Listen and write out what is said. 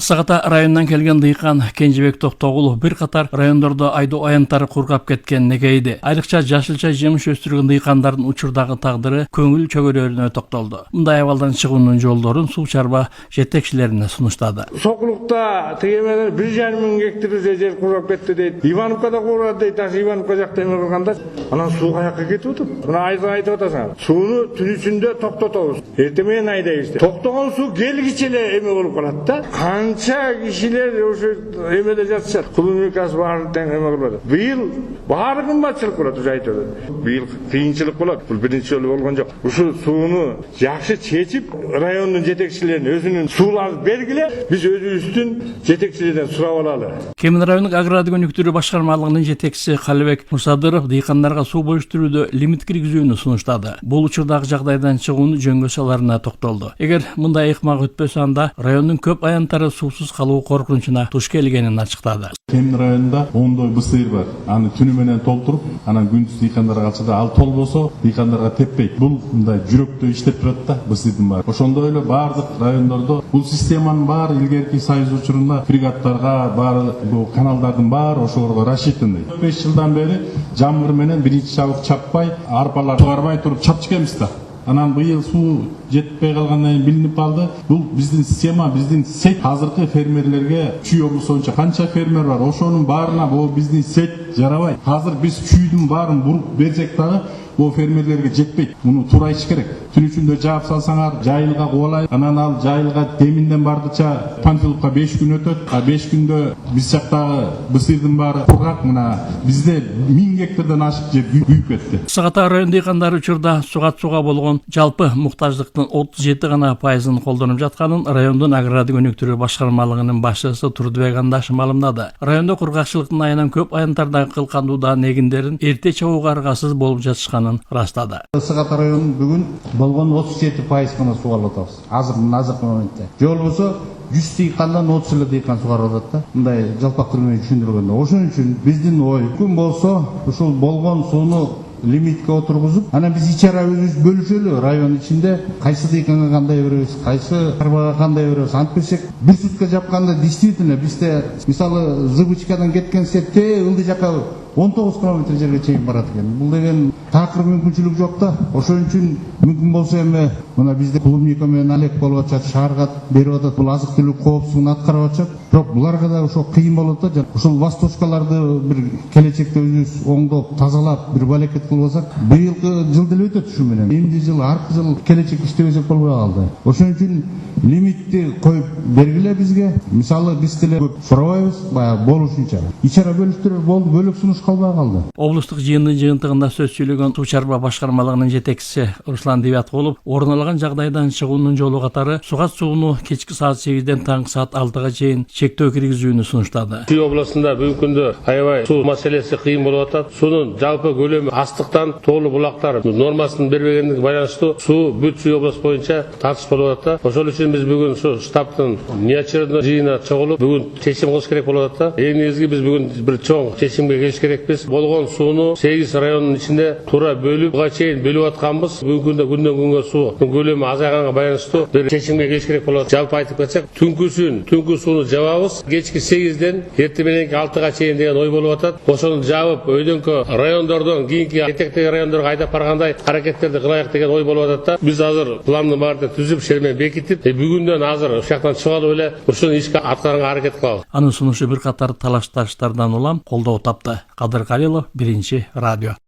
Аксагата районунан келген дыйкан Кенжебек Токтогулов бир катар райондордо айдоо аянттары кургап кеткен негейди. Айрыкча жашылча жемиш өстүргөн дыйкандардын учурдагы тагдыры көңүл чөгөрөрүнө токтолду. Мындай абалдан чыгуунун жолдорун суу чарба жетекчилерине сунуштады. Соклукта тегеменен 1,5 мың гектар жер кургап кетти дейт. Ивановкада кургат дейт. Ивановка жакта эме кылганда анан суу каяка кетип атат. Мына айтып атасың. Сууну түн ичинде токтотобуз. Эртең менен айдайбыз деп. Токтогон суу келгиче эле эме болуп калат да. Канча кишилер ошо эмеде жатышат. Клубникасы баары тең эме кылып атат. Быйыл баары кымбатчылык болот, уже айтып атат. Быйыл кыйынчылык болот. Бул биринчи жолу болгон жок. Ушу сууну жакшы чечип, райондун жетекчилерин өзүнүн сууларын бергиле, биз өзүбүздүн жетекчилерден сурап алалы. Кемин районук агрардык өнүктүрүү башкармалыгынын жетекчиси Калыбек Мусадыров дыйкандарга суу бөлүштүрүүдө лимит киргизүүнү сунуштады. Бул учурдагы жагдайдан чыгууну жөнгө саларына токтолду. Эгер мындай ыкмак өтпөсө, анда райондун көп аянттары суусуз калуу коркунучуна туш келгенин ачыктады. Кемин районунда 10 бысыр бар. Аны түнү менен толтуруп, анан күндүз дыйкандарга алчыда ал толбосо дыйкандарга теппейт. Бул мындай жүрөктө иштеп турат да бысырдын баары. Ошондой эле баардык райондордо бул системанын баары илгерки союз учурунда фрегаттарга баары бул каналдардын баары ошолорго рассчитанный. 5 жылдан бери жамгыр менен биринчи чабык чаппай, арпалар сугарбай туруп чапчыкемиз да. Анан быйыл суу жетпей калгандан кийин билинип калды. Бул биздин система, биздин сет азыркы фермерлерге Чүй облусу боюнча канча фермер бар, ошонун баарына бул биздин сет жарабайт. Азыр биз Чүйдүн баарын буруп берсек дагы бул фермерлерге жетпейт. Муну туура ич керек. Түн ичинде жаап салсаңар, жайылга кубалай, анан ал жайылга деминден бардыча Панфиловка 5 күн өтөт. А 5 күндө биз жактагы бысырдын баары кургак, мына бизде 1000 гектардан ашык жер күйүп кетти. Аксагата район дыйкандары учурда суга болгон жалпы муктаждыктын 37 гана пайызын колдонуп жатканын райондун агрардык өнүктүрүү башкармалыгынын башчысы Турдубек Андашев маалымдады. Райондо кургакчылыктын айынан көп аянттардагы кылкандуудаа негиндерин эрте чабууга аргасыз болуп жатышканын ырастады. Аксагата районунун бүгүн болгон 37% гана сугарып атабыз. Азыркы моментте. Жол болсо 100 дыйкандан 30 эле дыйкан сугарып атат да. Мындай жалпак түрмө түшүндүргөндө. Ошон үчүн биздин ой күн болсо ушул болгон сууну лимитке отургузуп, анан биз ичара өзүбүз бөлүшөлү район ичинде кайсы дыйканга кандай беребиз, кайсы карбага кандай беребиз. Антпесек бир сутка жапканда действительно бизде мисалы Зыбычкадан кеткен сетте ылды жака 19 километр жерге чейин барат экен. Бул деген такыр мүмкүнчүлүк жок да. Ошон үчүн мүмкүн болсо эми мына бизде клубника менен алек болуп атат, шаарга берип атат, бул азык түлүк коопсуздугун аткарып атышат. Бирок буларга да ошо кыйын болот да. Ошол восточкаларды бир келечекте өзүбүз оңдоп, тазалап, бир балекет кылбасак, быйылкы жыл деле өтөт ушу менен. Эмди жыл, аркы жыл келечек иштебесек болбой калды. Ошон үчүн лимитти коюп бергиле бизге. Мисалы биз деле көп сурабайбыз, баягы болушунча. Ичара бөлүштүрөр болду, бөлөк сунуш калбай калды. Облустук жыйындын жыйынтыгында сөз сүйлөгөн суу чарба башкармалыгынын жетекчиси Руслан Девяткулов орун алган жагдайдан чыгуунун жолу катары сугат сууну кечки саат 8ден таңкы саат 6га чейин чектөө киргизүүнү сунуштады. Чүй областында бүгүнкү күндө аябай суу маселеси кыйын болуп атат. Суунун жалпы көлөмү астыктан тоолуу булактар нормасын бербегендиге байланыштуу суу бүт Чүй областу боюнча тартыш болуп атат. Ошол үчүн биз бүгүн ушу штабтын неочередной жыйынына чогулуп бүгүн чечим кылыш керек болуп атат. Эң негизги биз бүгүн бир чоң чечимге келиш керекпиз. Болгон сууну 8 райондун ичинде туура бөлүп, буга чейин бөлүп атканбыз. Бүгүнкү күндө күндөн күнгө суунун көлөмү азайганга байланыштуу бир чечимге келиш керек болот. Жалпы айтып кетсек, түнкү сууну жабабыз. Кечки 8ден эртең мененки 6га чейин деген ой болуп атат. Ошону жабып, өйдөнкү райондордон кийинки этектеги райондорго айдап баргандай аракеттерди кылайык деген ой болуп атат да. Биз азыр пландын баарын түзүп, шермен бекитип, бүгүндөн азыр ушул жактан чыгып алып эле ушуну ишке аткарганга аракет кылабыз. Анын сунушу бир катар талашташтардан улам колдоо тапты. Кадыр Калилов, Биринчи радио.